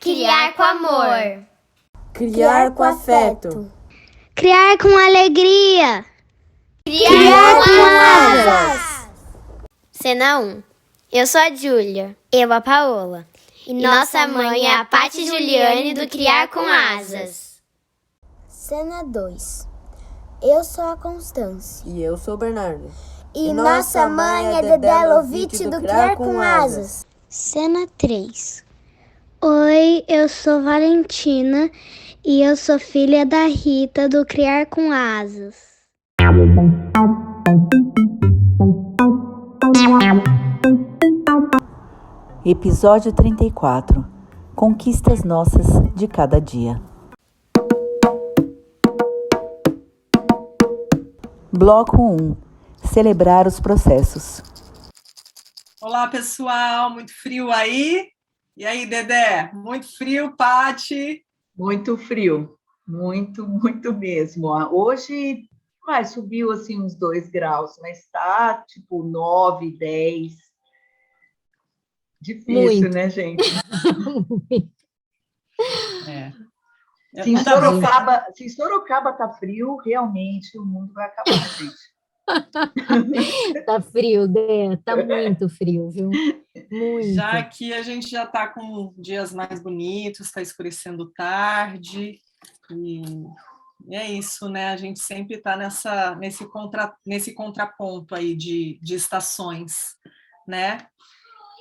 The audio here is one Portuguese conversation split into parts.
Criar com amor. Criar com afeto. Criar com alegria. Criar com asas. Cena 1. Eu sou a Júlia. Eu a Paola. E nossa mãe é a Paty Juliane do Criar com Asas. Cena 2. Eu sou a Constância. E eu sou o Bernardo. E nossa mãe é Dedé Lovitch do Criar com Asas. Cena 3. Oi, eu sou Valentina e eu sou filha da Rita do Criar com Asas. Episódio 34. Conquistas nossas de cada dia. Bloco 1. Celebrar os processos. Olá, pessoal. Muito frio aí? E aí, Dedé? Muito frio, Paty? Muito frio. Muito mesmo. Hoje subiu assim uns 2 graus, mas está tipo 9, 10. Difícil, muito. Né, gente? Se em Sorocaba tá frio, realmente o mundo vai acabar, gente. Tá frio, Dé, tá muito frio, viu? Muito. Já que a gente já tá com dias mais bonitos, está escurecendo tarde, e é isso, né? A gente sempre tá nesse contraponto aí de estações, né?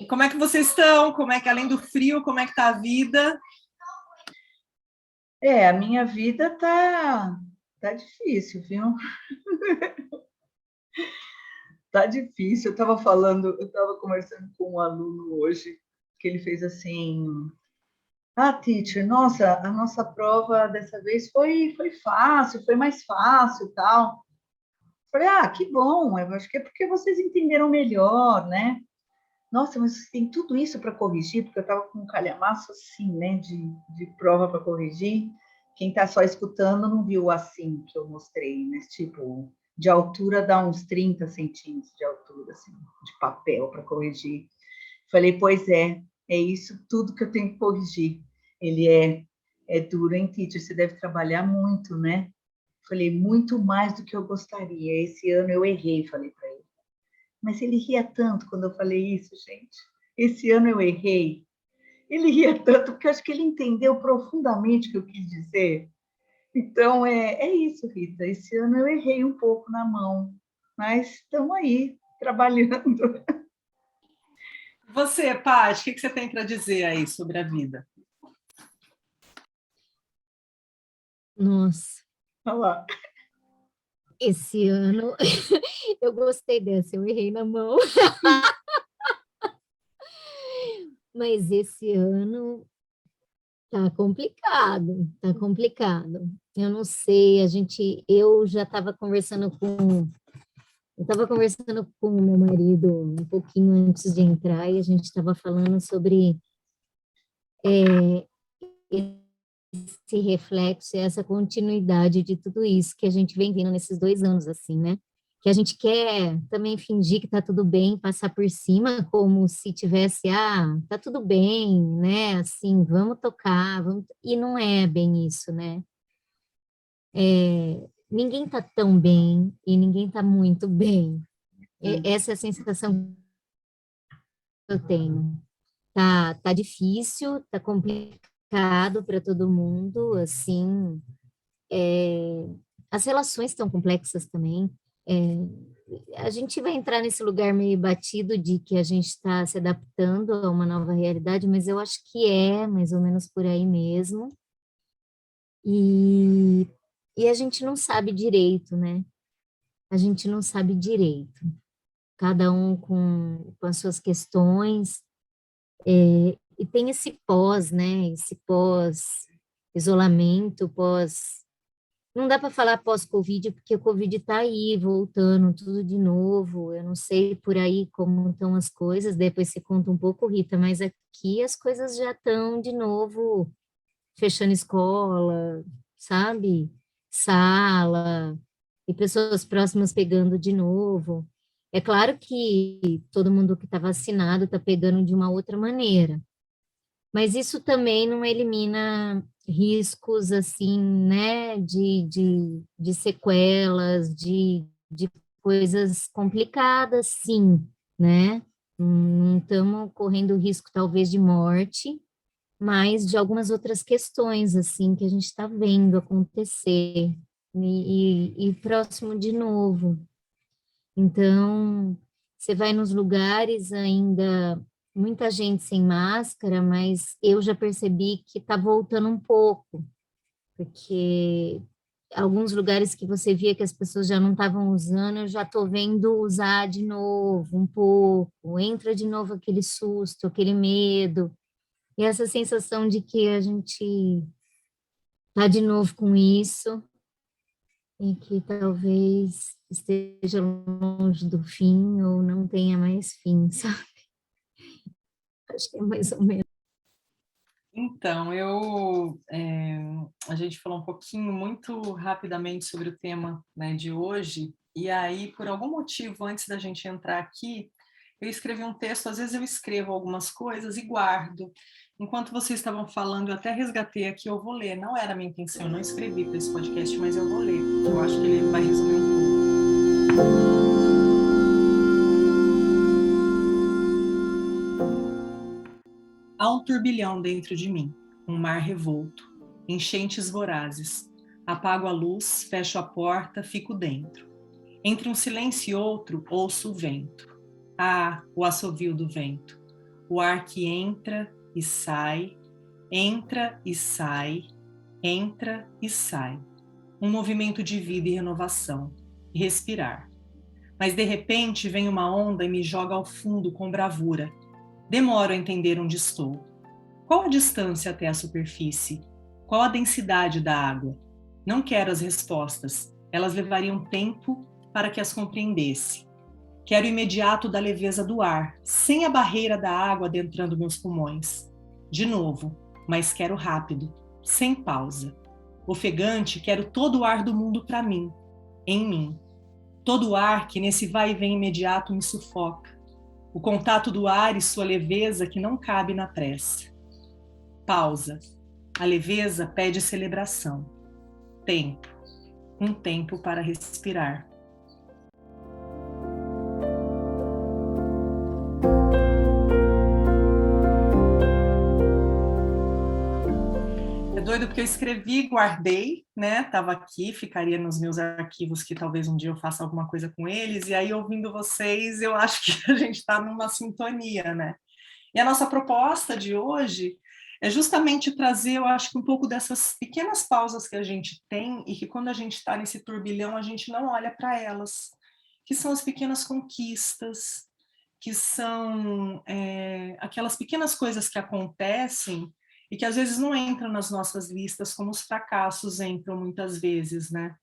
E como é que vocês estão? Como é que, além do frio, como é que tá a vida? A minha vida tá difícil, viu? Tá difícil. Eu estava conversando com um aluno hoje, que ele fez assim: teacher, nossa, a nossa prova dessa vez foi fácil, foi mais fácil, tal. Falei, que bom, eu acho que é porque vocês entenderam melhor, né? Nossa, mas tem tudo isso para corrigir, porque eu estava com um calhamaço assim, né, de prova para corrigir. Quem está só escutando não viu assim que eu mostrei, mas tipo, de altura dá uns 30 centímetros de altura, assim, de papel para corrigir. Falei, pois é isso tudo que eu tenho que corrigir. Ele é duro, hein, teacher? Você deve trabalhar muito, né? Falei, muito mais do que eu gostaria. Esse ano eu errei, falei para ele. Mas ele ria tanto quando eu falei isso, gente. Esse ano eu errei. Ele ria tanto porque eu acho que ele entendeu profundamente o que eu quis dizer. Então, é isso, Rita. Esse ano eu errei um pouco na mão, mas estamos aí, trabalhando. Você, Paty, o que você tem para dizer aí sobre a vida? Nossa. Olha lá. Esse ano, eu gostei dessa, eu errei na mão. Mas esse ano tá complicado. Eu não sei, eu já estava conversando com o meu marido um pouquinho antes de entrar e a gente estava falando sobre esse reflexo, essa continuidade de tudo isso que a gente vem vendo nesses 2 anos, assim, né? Que a gente quer também fingir que tá tudo bem, passar por cima como se tivesse, tá tudo bem, né? Assim, vamos tocar, e não é bem isso, né? Ninguém tá tão bem e ninguém tá muito bem. Essa é a sensação que eu tenho. Tá difícil, tá complicado para todo mundo, assim, as relações estão complexas também. A gente vai entrar nesse lugar meio batido de que a gente está se adaptando a uma nova realidade, mas eu acho que é mais ou menos por aí mesmo. E a gente não sabe direito, né? A gente não sabe direito. Cada um com as suas questões. E tem esse pós, né? Esse pós-isolamento, não dá para falar pós-Covid, porque o Covid está aí, voltando, tudo de novo. Eu não sei por aí como estão as coisas, depois você conta um pouco, Rita, mas aqui as coisas já estão de novo fechando escola, sabe? Sala, e pessoas próximas pegando de novo. É claro que todo mundo que está vacinado está pegando de uma outra maneira, Mas isso também não elimina riscos, assim, né, de sequelas, de coisas complicadas, sim, né? Não estamos correndo risco, talvez, de morte, mas de algumas outras questões, assim, que a gente está vendo acontecer, e próximo de novo. Então, você vai nos lugares ainda, muita gente sem máscara, mas eu já percebi que está voltando um pouco, porque alguns lugares que você via que as pessoas já não estavam usando, eu já estou vendo usar de novo, um pouco, entra de novo aquele susto, aquele medo, e essa sensação de que a gente está de novo com isso, e que talvez esteja longe do fim ou não tenha mais fim, sabe? Acho que é mais ou menos. Então, a gente falou um pouquinho, muito rapidamente sobre o tema, né, de hoje, e aí, por algum motivo, antes da gente entrar aqui, eu escrevi um texto, às vezes eu escrevo algumas coisas e guardo. Enquanto vocês estavam falando, eu até resgatei aqui, eu vou ler. Não era a minha intenção, eu não escrevi para esse podcast, mas eu vou ler. Eu acho que ele vai resumir um pouco. Há um turbilhão dentro de mim, um mar revolto, enchentes vorazes. Apago a luz, fecho a porta, fico dentro. Entre um silêncio e outro, ouço o vento. Ah, o assovio do vento. O ar que entra e sai, entra e sai, entra e sai. Um movimento de vida e renovação. E respirar. Mas de repente vem uma onda e me joga ao fundo com bravura. Demoro a entender onde estou. Qual a distância até a superfície? Qual a densidade da água? Não quero as respostas. Elas levariam tempo para que as compreendesse. Quero o imediato da leveza do ar, sem a barreira da água adentrando meus pulmões. De novo, mas quero rápido, sem pausa. Ofegante, quero todo o ar do mundo para mim, em mim. Todo o ar que nesse vai e vem imediato me sufoca. O contato do ar e sua leveza que não cabe na pressa. Pausa. A leveza pede celebração. Tempo. Um tempo para respirar. É doido porque eu escrevi, guardei, né? Tava aqui, ficaria nos meus arquivos que talvez um dia eu faça alguma coisa com eles, e aí ouvindo vocês, eu acho que a gente está numa sintonia, né? E a nossa proposta de hoje é justamente trazer, eu acho que um pouco dessas pequenas pausas que a gente tem e que quando a gente está nesse turbilhão, a gente não olha para elas, que são as pequenas conquistas, que são aquelas pequenas coisas que acontecem e que às vezes não entram nas nossas listas, como os fracassos entram muitas vezes, né?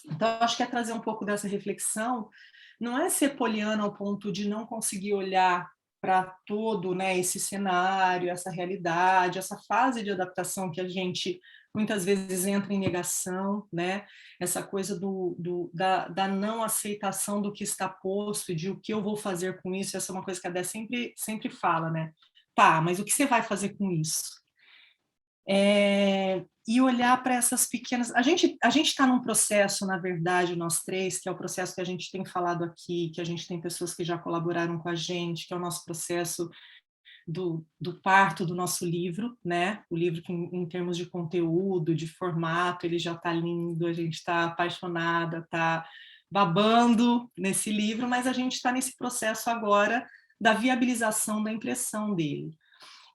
Então, eu acho que é trazer um pouco dessa reflexão, não é ser poliana ao ponto de não conseguir olhar para todo, né, esse cenário, essa realidade, essa fase de adaptação que a gente muitas vezes entra em negação, né? Essa coisa da não aceitação do que está posto e de o que eu vou fazer com isso. Essa é uma coisa que a Dé sempre fala, né? Tá, mas o que você vai fazer com isso? E olhar para essas pequenas... A gente está num processo, na verdade, nós três, que é o processo que a gente tem falado aqui, que a gente tem pessoas que já colaboraram com a gente, que é o nosso processo do parto do nosso livro, né? O livro que, em termos de conteúdo, de formato, ele já está lindo, a gente está apaixonada, está babando nesse livro, mas a gente está nesse processo agora da viabilização da impressão dele.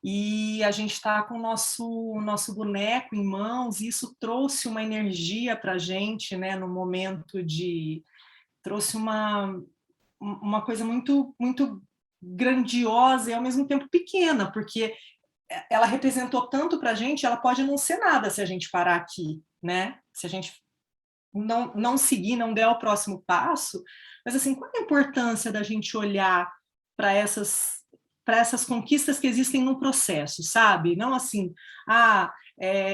E a gente está com o nosso boneco em mãos, e isso trouxe uma energia para a gente, né, no momento trouxe uma coisa muito, muito grandiosa e ao mesmo tempo pequena, porque ela representou tanto para a gente, ela pode não ser nada se a gente parar aqui, né? Se a gente não seguir, não der o próximo passo, mas assim, qual é a importância da gente olhar para essas conquistas que existem no processo, sabe? Não assim,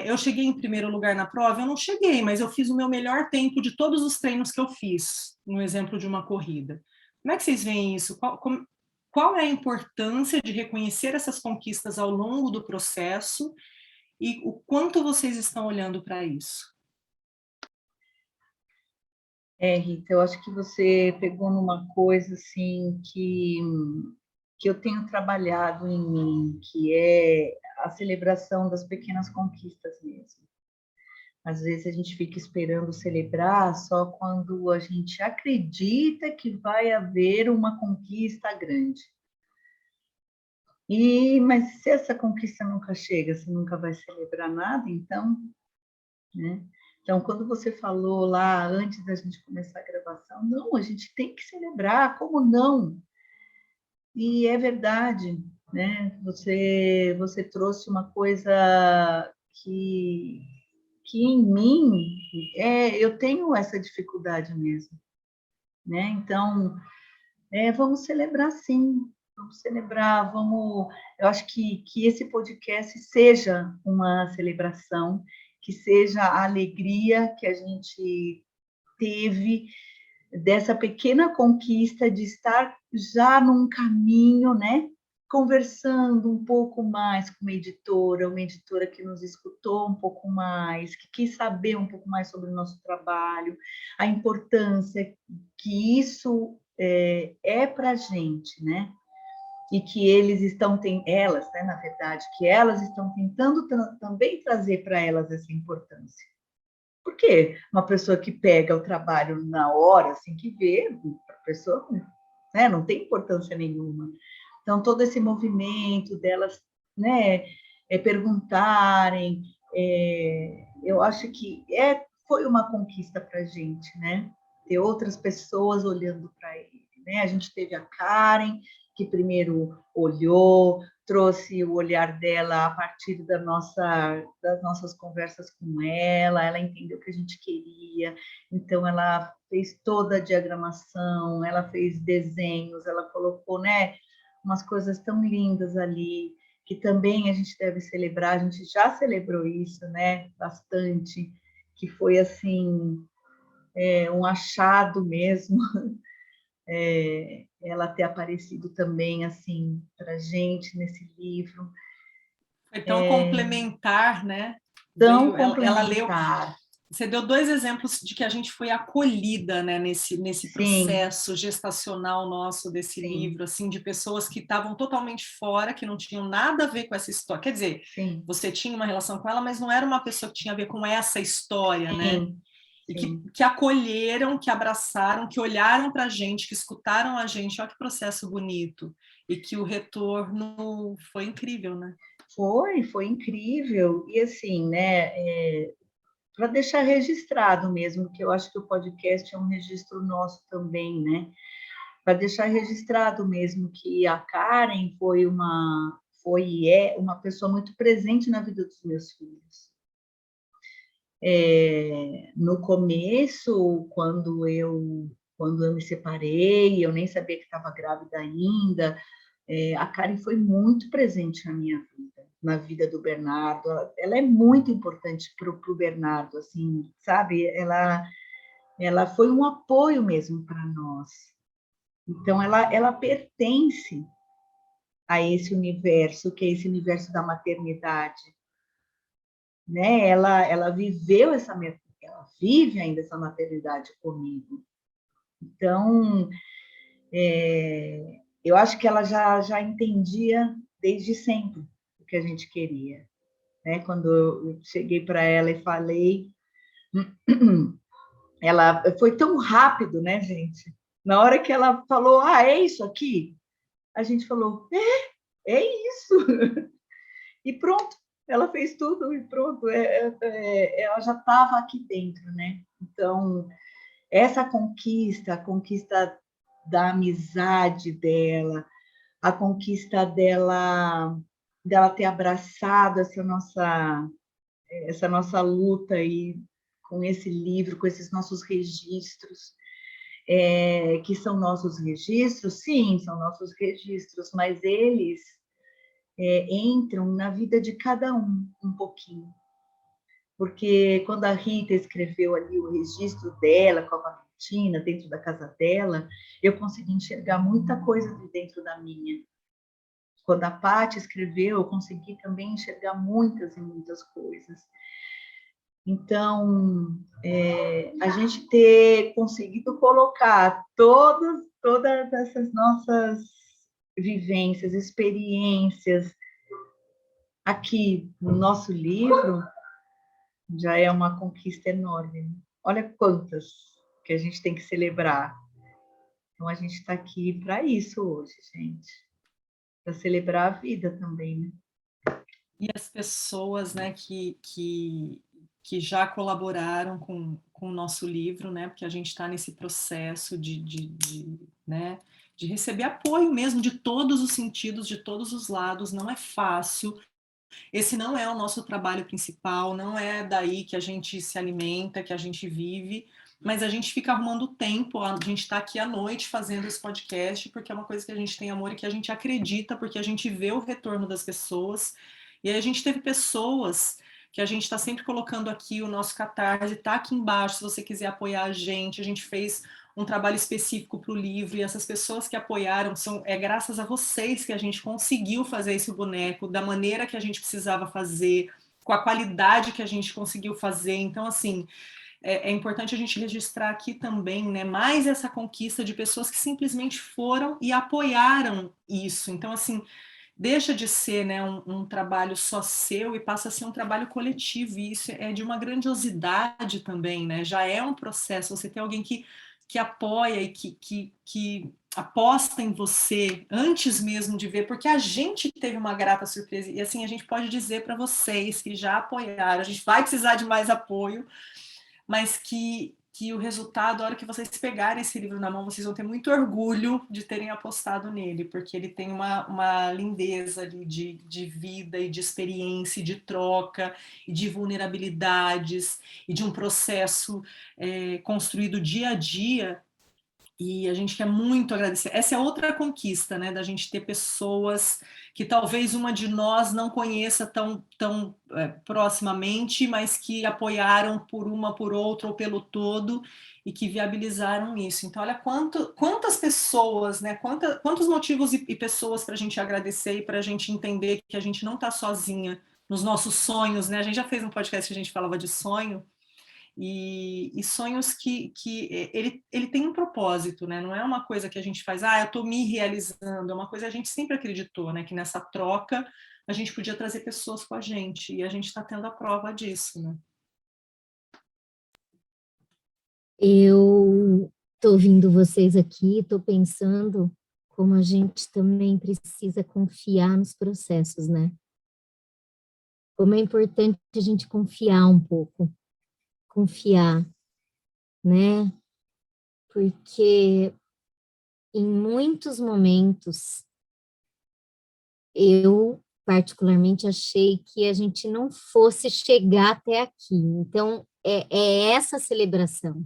eu cheguei em primeiro lugar na prova, eu não cheguei, mas eu fiz o meu melhor tempo de todos os treinos que eu fiz, no exemplo de uma corrida. Como é que vocês veem isso? qual é a importância de reconhecer essas conquistas ao longo do processo e o quanto vocês estão olhando para isso? Rita, eu acho que você pegou numa coisa assim que eu tenho trabalhado em mim, que é a celebração das pequenas conquistas mesmo. Às vezes a gente fica esperando celebrar só quando a gente acredita que vai haver uma conquista grande. Mas se essa conquista nunca chega, você nunca vai celebrar nada, então, né? Então, quando você falou lá, antes da gente começar a gravação, não, a gente tem que celebrar, como não? E é verdade, né? Você trouxe uma coisa que em mim, eu tenho essa dificuldade mesmo, né? Então, vamos celebrar sim, vamos celebrar, eu acho que esse podcast seja uma celebração, que seja a alegria que a gente teve dessa pequena conquista de estar já num caminho, né? Conversando um pouco mais com uma editora que nos escutou um pouco mais, que quis saber um pouco mais sobre o nosso trabalho, a importância que isso é para a gente, né? E que elas, né, na verdade, que elas estão tentando também trazer para elas essa importância. Porque uma pessoa que pega o trabalho na hora, assim, que vê, a pessoa, né, não tem importância nenhuma. Então, todo esse movimento delas, né, perguntarem, eu acho que foi uma conquista para a gente, né? Ter outras pessoas olhando para ele, né? A gente teve a Karen, que primeiro olhou, trouxe o olhar dela a partir das nossas conversas com ela entendeu o que a gente queria, então ela fez toda a diagramação, ela fez desenhos, ela colocou, né, umas coisas tão lindas ali, que também a gente deve celebrar, a gente já celebrou isso, né, bastante, que foi, assim, um achado mesmo, ela ter aparecido também, assim, para a gente nesse livro. Foi tão complementar, né? Tão complementar. Ela leu. Você deu 2 exemplos de que a gente foi acolhida, né, nesse processo gestacional nosso desse livro, assim, de pessoas que estavam totalmente fora, que não tinham nada a ver com essa história. Quer dizer, você tinha uma relação com ela, mas não era uma pessoa que tinha a ver com essa história, né? E que acolheram, que abraçaram, que olharam para a gente, que escutaram a gente. Olha que processo bonito. E que o retorno foi incrível, né? Foi incrível. E assim, né, para deixar registrado mesmo, que eu acho que o podcast é um registro nosso também, né? Para deixar registrado mesmo que a Karen foi e é uma pessoa muito presente na vida dos meus filhos. No começo, quando eu me separei, eu nem sabia que estava grávida ainda, a Karen foi muito presente na minha vida, na vida do Bernardo. Ela é muito importante para o Bernardo, assim, sabe? Ela foi um apoio mesmo para nós. Então, ela pertence a esse universo, que é esse universo da maternidade. Né? Ela viveu ela vive ainda essa maternidade comigo. Então, eu acho que ela já entendia desde sempre o que a gente queria. Né? Quando eu cheguei para ela e falei, ela foi tão rápido, né, gente? Na hora que ela falou, é isso aqui, a gente falou, é isso. E pronto, ela fez tudo e pronto, ela já estava aqui dentro, né? Então, essa conquista, a conquista da amizade dela, a conquista dela ter abraçado essa nossa luta aí com esse livro, com esses nossos registros, que são nossos registros, sim, são nossos registros, mas eles entram na vida de cada um pouquinho. Porque quando a Rita escreveu ali o registro dela com a Cristina, dentro da casa dela, eu consegui enxergar muita coisa de dentro da minha. Quando a Paty escreveu, eu consegui também enxergar muitas e muitas coisas. Então, a gente ter conseguido colocar todas essas nossas vivências, experiências aqui no nosso livro, já é uma conquista enorme. Olha quantas que a gente tem que celebrar. Então, a gente está aqui para isso hoje, gente. Para celebrar a vida também, né? E as pessoas, né, que já colaboraram com o nosso livro, né, porque a gente está nesse processo né, de receber apoio mesmo de todos os sentidos, de todos os lados, não é fácil. Esse não é o nosso trabalho principal, não é daí que a gente se alimenta, que a gente vive, mas a gente fica arrumando tempo, a gente está aqui à noite fazendo esse podcast, porque é uma coisa que a gente tem amor e que a gente acredita, porque a gente vê o retorno das pessoas. E aí a gente teve pessoas que a gente está sempre colocando aqui, o nosso Catarse está aqui embaixo, se você quiser apoiar a gente fez um trabalho específico para o livro, e essas pessoas que apoiaram, é graças a vocês que a gente conseguiu fazer esse boneco, da maneira que a gente precisava fazer, com a qualidade que a gente conseguiu fazer. Então, assim, é importante a gente registrar aqui também, né, mais essa conquista de pessoas que simplesmente foram e apoiaram isso. Então, assim, deixa de ser, né, um trabalho só seu e passa a ser um trabalho coletivo, e isso é de uma grandiosidade também, né? Já é um processo, você tem alguém que apoia e que aposta em você antes mesmo de ver, porque a gente teve uma grata surpresa, e assim, a gente pode dizer para vocês que já apoiaram, a gente vai precisar de mais apoio, mas que o resultado, a hora que vocês pegarem esse livro na mão, vocês vão ter muito orgulho de terem apostado nele, porque ele tem uma lindeza ali de vida e de experiência, e de troca, e de vulnerabilidades, e de um processo construído dia a dia. E a gente quer muito agradecer. Essa é outra conquista, né, da gente ter pessoas que talvez uma de nós não conheça tão proximamente, mas que apoiaram por uma, por outra, ou pelo todo, e que viabilizaram isso. Então, olha quantas pessoas, né, quantos motivos e pessoas para a gente agradecer e para a gente entender que a gente não está sozinha nos nossos sonhos, né? A gente já fez um podcast que a gente falava de sonho, e sonhos que ele tem um propósito, né? Não é uma coisa que a gente faz, eu estou me realizando, é uma coisa que a gente sempre acreditou, né? Que nessa troca a gente podia trazer pessoas com a gente, e a gente está tendo a prova disso, né? Eu estou ouvindo vocês aqui, estou pensando como a gente também precisa confiar nos processos, né? Como é importante a gente confiar um pouco. Confiar, né? Porque em muitos momentos eu particularmente achei que a gente não fosse chegar até aqui. Então é essa celebração,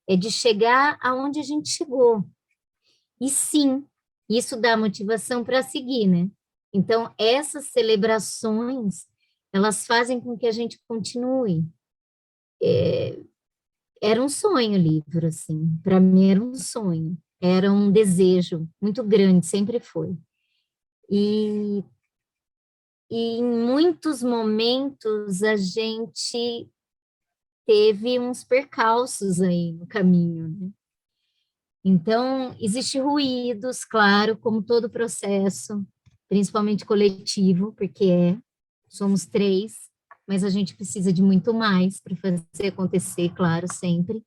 é de chegar aonde a gente chegou. E sim, isso dá motivação para seguir, né? Então essas celebrações, elas fazem com que a gente continue. Era um sonho o livro, assim, para mim era um sonho, era um desejo muito grande, sempre foi. E em muitos momentos a gente teve uns percalços aí no caminho, né? Então, existem ruídos, claro, como todo processo, principalmente coletivo, porque somos 3, mas a gente precisa de muito mais para fazer acontecer, claro, sempre.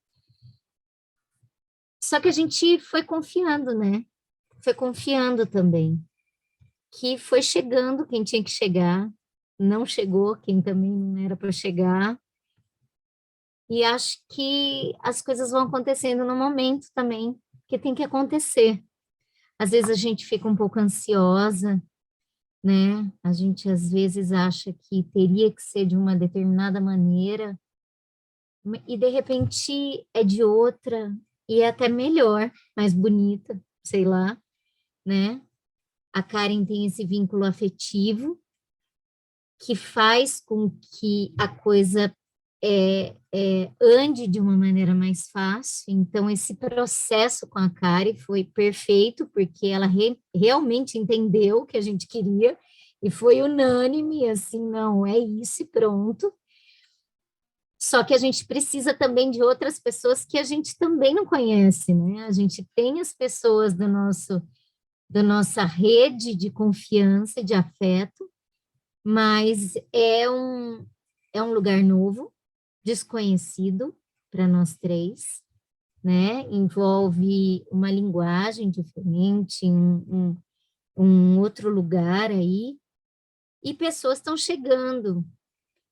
Só que a gente foi confiando, né? Foi confiando também, que foi chegando quem tinha que chegar, não chegou quem também não era para chegar, e acho que as coisas vão acontecendo no momento também, que tem que acontecer. Às vezes a gente fica um pouco ansiosa, né? A gente às vezes acha que teria que ser de uma determinada maneira, e de repente é de outra, e é até melhor, mais bonita, sei lá, né? A Karen tem esse vínculo afetivo que faz com que a coisa ande de uma maneira mais fácil. Então, esse processo com a Kari foi perfeito, porque ela realmente entendeu o que a gente queria, e foi unânime, assim, não, é isso e pronto. Só que a gente precisa também de outras pessoas que a gente também não conhece, né? A gente tem as pessoas da nossa rede de confiança, de afeto, mas é um lugar novo, desconhecido para nós três, né? Envolve uma linguagem diferente, um outro lugar aí, e pessoas estão chegando.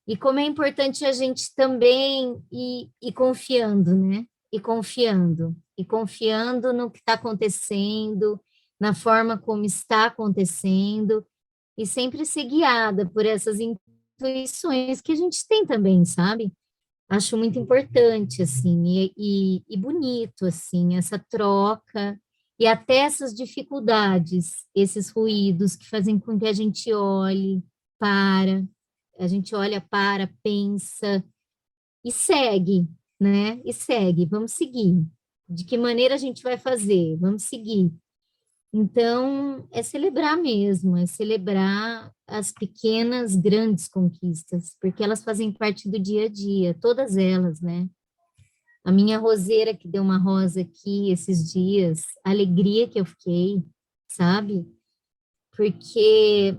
E como é importante a gente também ir confiando, né? E confiando no que está acontecendo, na forma como está acontecendo, e sempre ser guiada por essas intuições que a gente tem também, sabe? Acho muito importante, assim, e bonito, assim, essa troca, e até essas dificuldades, esses ruídos que fazem com que a gente olha, para, pensa, e segue, né? E segue, vamos seguir. De que maneira a gente vai fazer? Vamos seguir. Então, é celebrar mesmo, é celebrar as pequenas, grandes conquistas, porque elas fazem parte do dia a dia, todas elas, né? A minha roseira que deu uma rosa aqui esses dias, a alegria que eu fiquei, sabe? Porque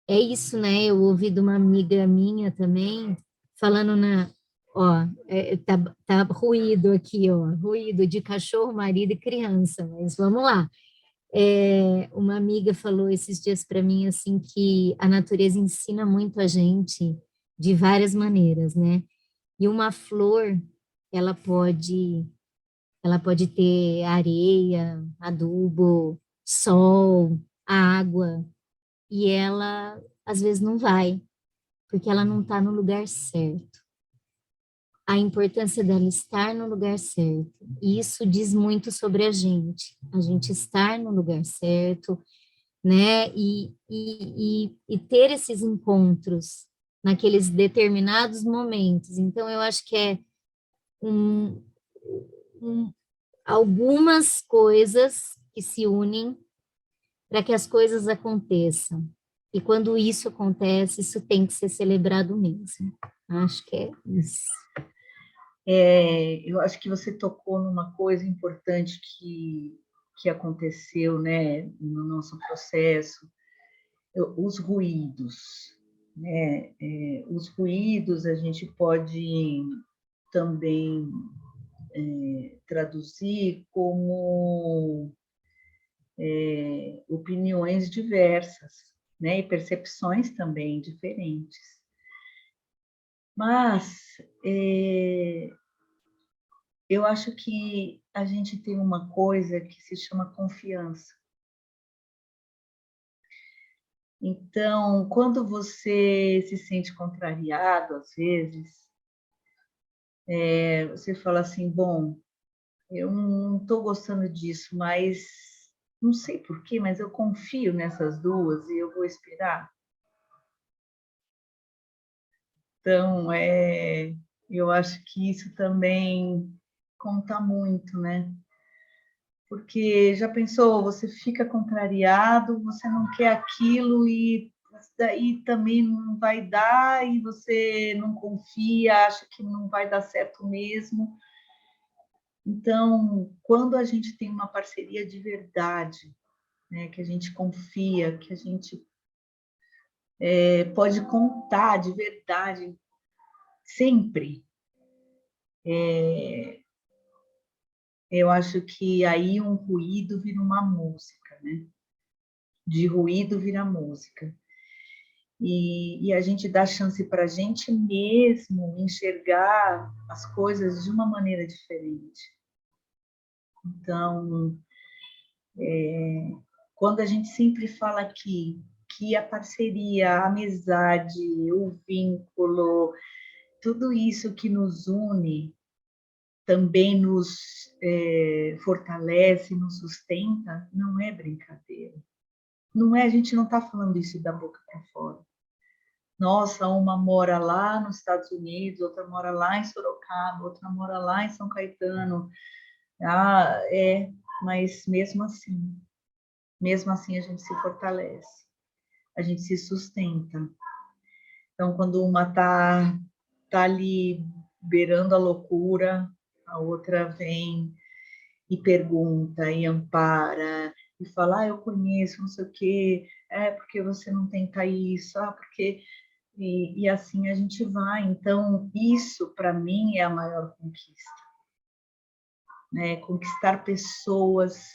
é isso, né? Eu ouvi de uma amiga minha também, falando ó, tá ruído aqui, ó, ruído de cachorro, marido e criança, mas vamos lá. Uma amiga falou esses dias para mim assim que a natureza ensina muito a gente de várias maneiras, né? E uma flor, ela pode ter areia, adubo, sol, água, e ela às vezes não vai, porque ela não está no lugar certo. A importância dela estar no lugar certo. E isso diz muito sobre a gente estar no lugar certo, né? E ter esses encontros naqueles determinados momentos. Então, eu acho que é algumas coisas que se unem para que as coisas aconteçam. E quando isso acontece, isso tem que ser celebrado mesmo. Acho que é isso. Eu acho que você tocou numa coisa importante que aconteceu, né, no nosso processo, os ruídos, né? Os ruídos a gente pode também traduzir como opiniões diversas, né, e percepções também diferentes. Mas eu acho que a gente tem uma coisa que se chama confiança. Então, quando você se sente contrariado, às vezes, você fala assim, bom, eu não estou gostando disso, mas não sei porquê, mas eu confio nessas duas e eu vou esperar. Então, eu acho que isso também conta muito, né? Porque já pensou, você fica contrariado, você não quer aquilo e daí também não vai dar e você não confia, acha que não vai dar certo mesmo. Então, quando a gente tem uma parceria de verdade, né, que a gente confia, que a gente pode contar de verdade sempre, eu acho que aí um ruído vira uma música, né? De ruído vira música. E a gente dá chance para a gente mesmo enxergar as coisas de uma maneira diferente. Então, quando a gente sempre fala aqui que a parceria, a amizade, o vínculo, tudo isso que nos une também nos fortalece, nos sustenta, não é brincadeira. Não é, a gente não está falando isso da boca para fora. Nossa, uma mora lá nos Estados Unidos, outra mora lá em Sorocaba, outra mora lá em São Caetano. Mas mesmo assim a gente se fortalece, a gente se sustenta. Então, quando uma tá ali beirando a loucura, a outra vem e pergunta, e ampara, e fala, eu conheço, não sei o quê, porque você não tenta isso, porque... E assim a gente vai. Então, isso, para mim, é a maior conquista. Né? Conquistar pessoas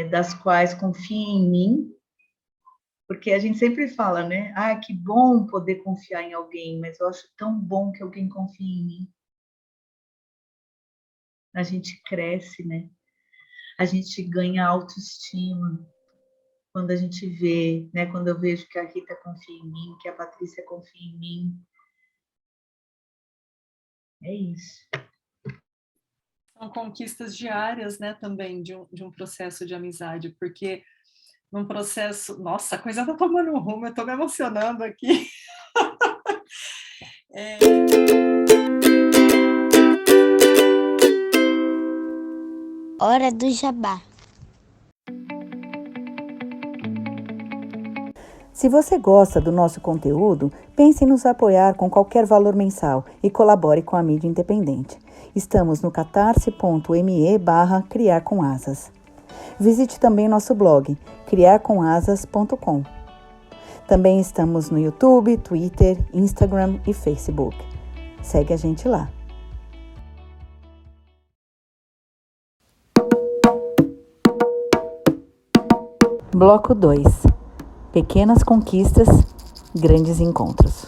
das quais confiem em mim, porque a gente sempre fala, né? Que bom poder confiar em alguém, mas eu acho tão bom que alguém confie em mim. A gente cresce, né? A gente ganha autoestima quando a gente vê, né? Quando eu vejo que a Rita confia em mim, que a Patrícia confia em mim. É isso. São conquistas diárias, né, também, de um processo de amizade, porque num processo... Nossa, a coisa tá tomando rumo, eu tô me emocionando aqui. Hora do jabá. Se você gosta do nosso conteúdo, pense em nos apoiar com qualquer valor mensal e colabore com a mídia independente. Estamos no catarse.me/criarcomasas. Visite também nosso blog, criarcomasas.com. Também estamos no YouTube, Twitter, Instagram e Facebook. Segue a gente lá. Bloco 2. Pequenas conquistas, grandes encontros.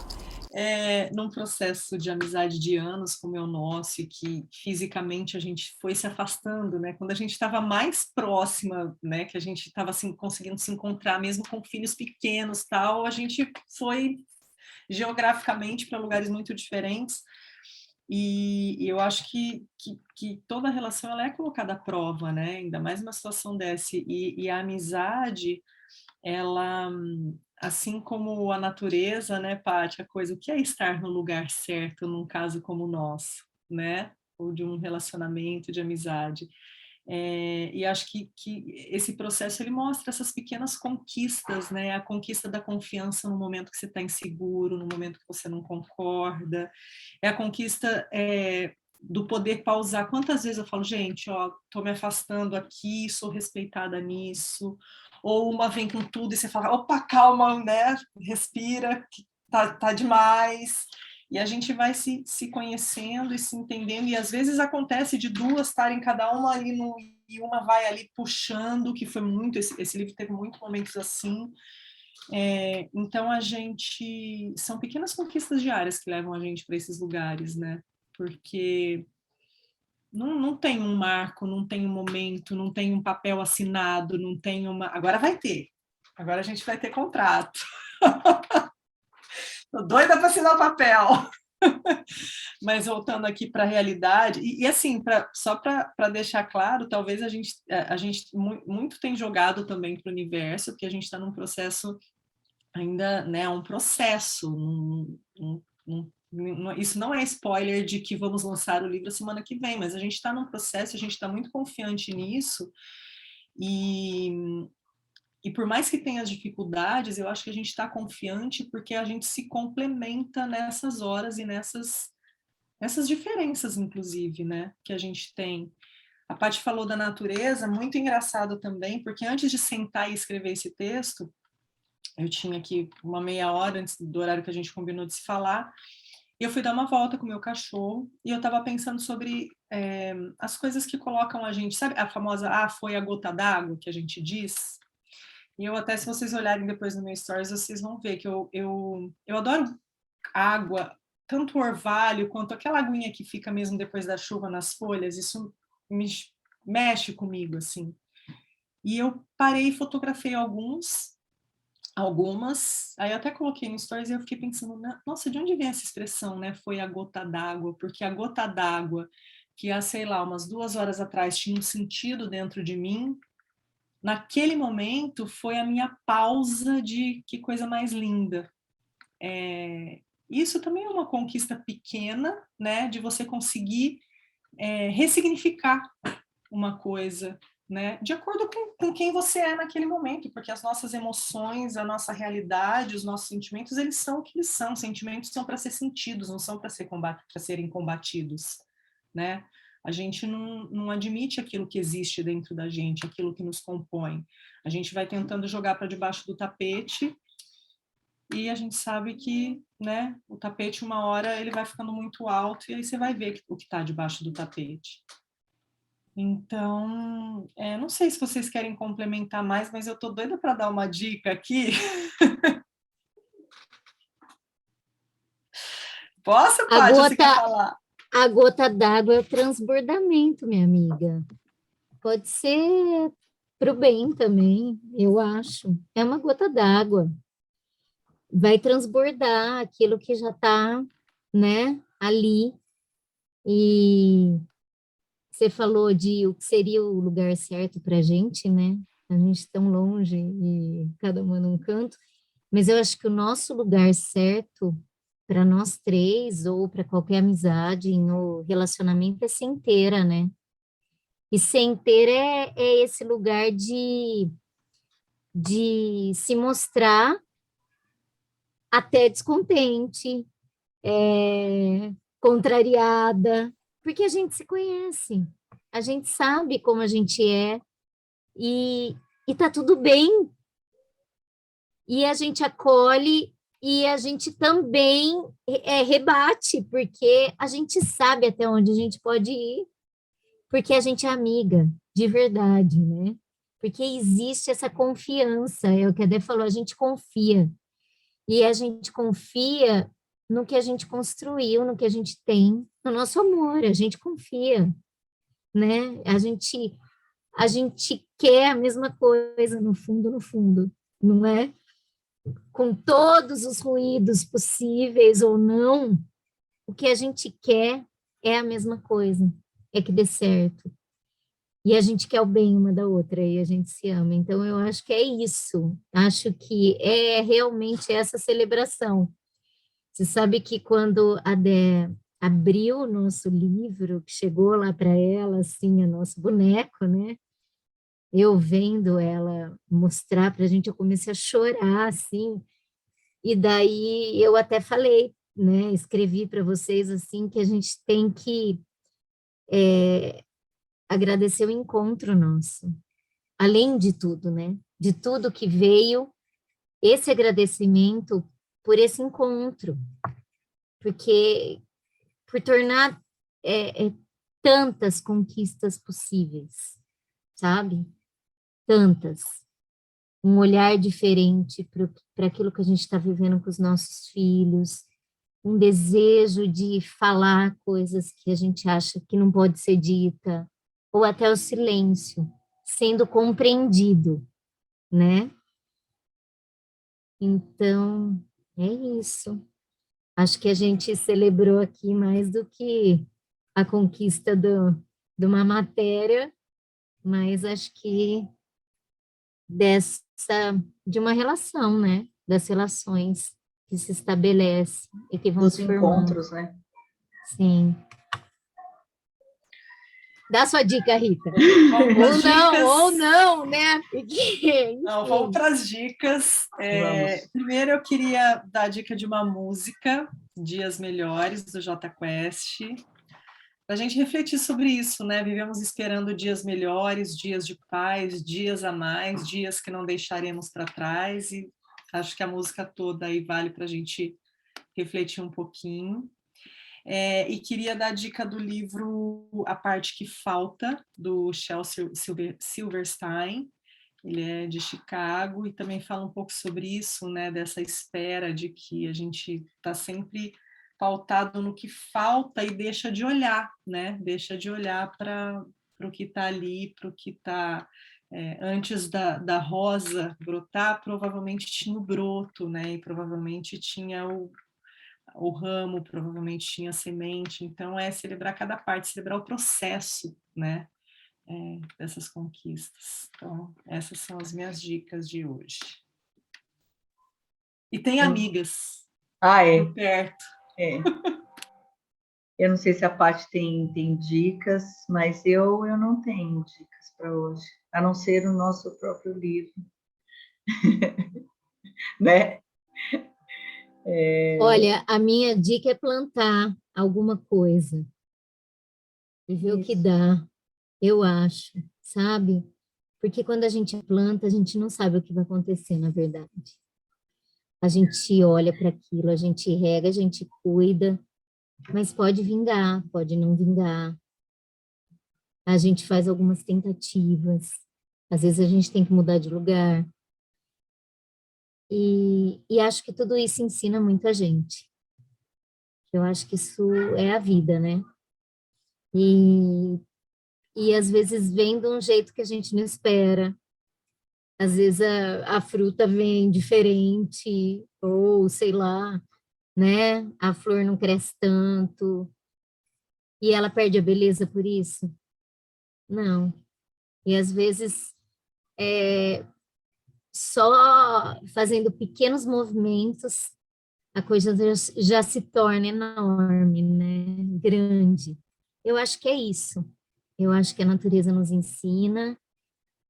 Num processo de amizade de anos como é o nosso, e que fisicamente a gente foi se afastando, né? Quando a gente estava mais próxima, né? Que a gente estava assim, conseguindo se encontrar, mesmo com filhos pequenos, tal, a gente foi geograficamente para lugares muito diferentes. E eu acho que toda relação ela é colocada à prova, né? Ainda mais numa situação dessa. E a amizade, ela, assim como a natureza, né, Paty, a coisa, o que é estar no lugar certo num caso como o nosso, né? Ou de um relacionamento de amizade. E acho que esse processo ele mostra essas pequenas conquistas, né? A conquista da confiança no momento que você está inseguro, no momento que você não concorda, é a conquista do poder pausar. Quantas vezes eu falo, gente, estou me afastando aqui, sou respeitada nisso, ou uma vem com tudo e você fala, opa, calma, né? Respira, que tá demais. E a gente vai se conhecendo e se entendendo, e às vezes acontece de duas estarem cada uma ali e uma vai ali puxando, que foi muito, esse livro teve muitos momentos assim. Então são pequenas conquistas diárias que levam a gente para esses lugares, né? Porque não tem um marco, não tem um momento, não tem um papel assinado, não tem uma... Agora vai ter. Agora a gente vai ter contrato. Tô doida para assinar o papel. Mas voltando aqui para a realidade, e assim, só para deixar claro, talvez a gente muito tem jogado também para o universo, porque a gente está num processo ainda, né, um processo, isso não é spoiler de que vamos lançar o livro a semana que vem, mas a gente está num processo, a gente está muito confiante nisso, e por mais que tenha as dificuldades, eu acho que a gente está confiante porque a gente se complementa nessas horas e nessas diferenças, inclusive, né, que a gente tem. A Paty falou da natureza, muito engraçado também, porque antes de sentar e escrever esse texto, eu tinha aqui uma meia hora antes do horário que a gente combinou de se falar, e eu fui dar uma volta com o meu cachorro, e eu estava pensando sobre as coisas que colocam a gente, sabe a famosa, foi a gota d'água, que a gente diz? E eu até, se vocês olharem depois no meu stories, vocês vão ver que eu adoro água, tanto o orvalho quanto aquela aguinha que fica mesmo depois da chuva nas folhas, isso me mexe comigo, assim. E eu parei e fotografei algumas, aí eu até coloquei no stories e eu fiquei pensando, nossa, de onde vem essa expressão, né? Foi a gota d'água, porque a gota d'água que há, sei lá, umas 2 horas atrás tinha um sentido dentro de mim, naquele momento foi a minha pausa de que coisa mais linda, isso também é uma conquista pequena, né, de você conseguir ressignificar uma coisa, né, de acordo com quem você é naquele momento, porque as nossas emoções, a nossa realidade, os nossos sentimentos, eles são o que eles são. Sentimentos são para ser sentidos, não são para serem combatidos, né? A gente não admite aquilo que existe dentro da gente, aquilo que nos compõe. A gente vai tentando jogar para debaixo do tapete e a gente sabe que, né, o tapete, uma hora, ele vai ficando muito alto e aí você vai ver o que está debaixo do tapete. Então, não sei se vocês querem complementar mais, mas eu estou doida para dar uma dica aqui. Posso, Paty? Você quer falar? A gota d'água é o transbordamento, minha amiga. Pode ser para o bem também, eu acho. É uma gota d'água. Vai transbordar aquilo que já está, né, ali. E você falou de o que seria o lugar certo para a gente, né? A gente tão longe e cada uma num canto. Mas eu acho que o nosso lugar certo para nós três, ou para qualquer amizade ou relacionamento, é Centeira, né? E Centeira é esse lugar de se mostrar até descontente, contrariada, porque a gente se conhece, a gente sabe como a gente é, e tá tudo bem. E a gente acolhe e a gente também rebate, porque a gente sabe até onde a gente pode ir, porque a gente é amiga, de verdade, né? Porque existe essa confiança, é o que a Dé falou, a gente confia. E a gente confia no que a gente construiu, no que a gente tem, no nosso amor, a gente confia, né? A gente quer a mesma coisa, no fundo, não é? Com todos os ruídos possíveis ou não, o que a gente quer é a mesma coisa, é que dê certo. E a gente quer o bem uma da outra e a gente se ama. Então, eu acho que é isso. Acho que é realmente essa celebração. Você sabe que quando a Dé abriu o nosso livro, que chegou lá para ela, assim, o nosso boneco, né? Eu vendo ela mostrar para a gente, eu comecei a chorar, assim. E daí eu até falei, né? Escrevi para vocês, assim, que a gente tem que agradecer o encontro nosso. Além de tudo, né? De tudo que veio, esse agradecimento por esse encontro. Porque por tornar tantas conquistas possíveis, sabe? Tantas. Um olhar diferente para aquilo que a gente está vivendo com os nossos filhos, um desejo de falar coisas que a gente acha que não pode ser dita, ou até o silêncio, sendo compreendido, né? Então, é isso. Acho que a gente celebrou aqui mais do que a conquista de uma matéria, mas acho que de uma relação, né? Das relações que se estabelecem e que vão Dos se formando. encontros, né? Sim. Dá sua dica, Rita. Ou não, né? Porque, não, vamos para as dicas. Primeiro eu queria dar a dica de uma música, Dias Melhores, do Jota Quest, para a gente refletir sobre isso, né? Vivemos esperando dias melhores, dias de paz, dias a mais, dias que não deixaremos para trás, e acho que a música toda aí vale para a gente refletir um pouquinho. E queria dar a dica do livro A Parte que Falta, do Shel Silverstein. Ele é de Chicago e também fala um pouco sobre isso, né, dessa espera de que a gente está sempre pautado no que falta e deixa de olhar, né, deixa de olhar para o que está ali, para o que está... antes da rosa brotar, provavelmente tinha o broto, né, e provavelmente tinha o ramo, provavelmente tinha a semente. Então, celebrar cada parte, celebrar o processo, né, dessas conquistas. Então, essas são as minhas dicas de hoje. E tem amigas. Ah, é. por perto. É. Eu não sei se a Paty tem dicas, mas eu não tenho dicas para hoje, a não ser o nosso próprio livro, né? Olha, a minha dica é plantar alguma coisa e ver o que dá, eu acho, sabe? Porque quando a gente planta, a gente não sabe o que vai acontecer, na verdade. A gente olha para aquilo, a gente rega, a gente cuida, mas pode vingar, pode não vingar. A gente faz algumas tentativas, às vezes a gente tem que mudar de lugar. E acho que tudo isso ensina muita gente. Eu acho que isso é a vida, né? E às vezes vem de um jeito que a gente não espera. Às vezes a fruta vem diferente, ou sei lá, né? A flor não cresce tanto. E ela perde a beleza por isso? Não. E às vezes só fazendo pequenos movimentos a coisa já se torna enorme, né? Grande. Eu acho que é isso. Eu acho que a natureza nos ensina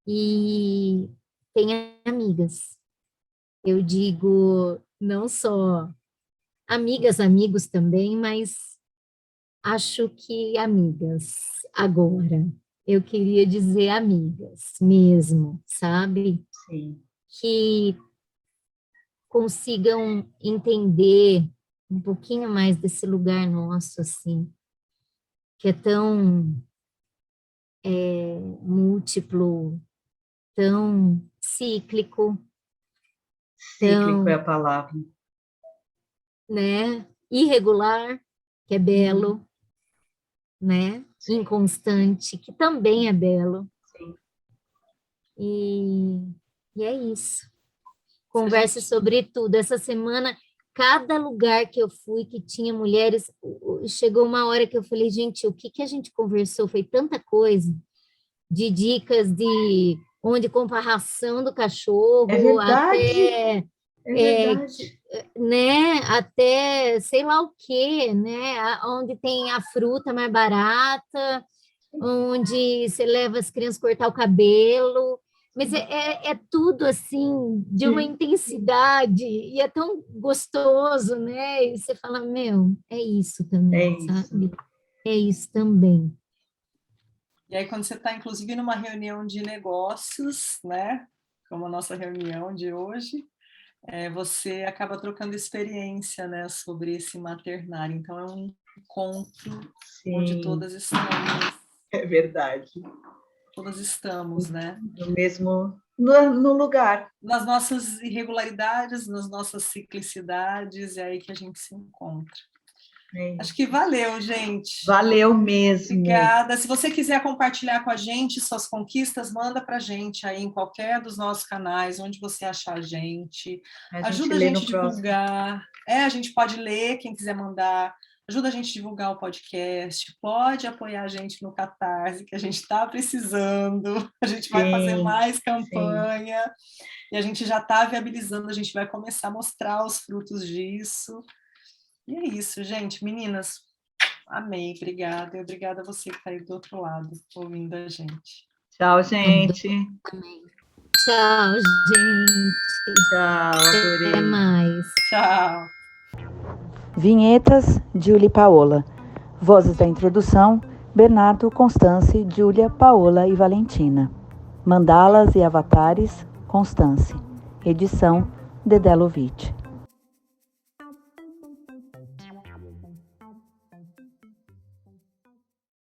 e tenha amigas. Eu digo não só amigas, amigos também, mas acho que amigas agora. Eu queria dizer amigas mesmo, sabe? Sim. Que consigam entender um pouquinho mais desse lugar nosso, assim, que é tão múltiplo, tão cíclico. Cíclico é a palavra. Né? Irregular, que é belo, né? Inconstante, que também é belo. Sim. E é isso. Converse sobre tudo. Essa semana, cada lugar que eu fui que tinha mulheres, chegou uma hora que eu falei, gente, o que a gente conversou? Foi tanta coisa, de dicas de onde compra a ração do cachorro, É verdade. até, verdade. né, até sei lá o quê, né, onde tem a fruta mais barata, onde você leva as crianças cortar o cabelo, mas é tudo assim, de uma intensidade, e é tão gostoso, né? E você fala, meu, é isso também, sabe? É isso também. E aí, quando você está, inclusive, numa reunião de negócios, né? Como a nossa reunião de hoje, você acaba trocando experiência, né? Sobre esse maternário. Então, é um encontro onde todas estamos. É verdade. Todas estamos, né? No lugar. Nas nossas irregularidades, nas nossas ciclicidades, é aí que a gente se encontra. Acho que valeu, gente. Valeu mesmo. Obrigada. Se você quiser compartilhar com a gente suas conquistas, manda para a gente aí em qualquer dos nossos canais, onde você achar a gente. Ajuda a gente a divulgar. A gente pode ler, quem quiser mandar. Ajuda a gente a divulgar o podcast. Pode apoiar a gente no Catarse, que a gente está precisando. A gente vai fazer mais campanha. E a gente já está viabilizando, a gente vai começar a mostrar os frutos disso. E é isso, gente. Meninas, amei, obrigada. E obrigada a você que está aí do outro lado, ouvindo a gente. Tchau, gente. Tchau, gente. Tchau, adorei. Até mais. Tchau. Vinhetas, Júlia e Paola. Vozes da introdução, Bernardo, Constance, Júlia, Paola e Valentina. Mandalas e avatares, Constance. Edição, Dedé Lovitch.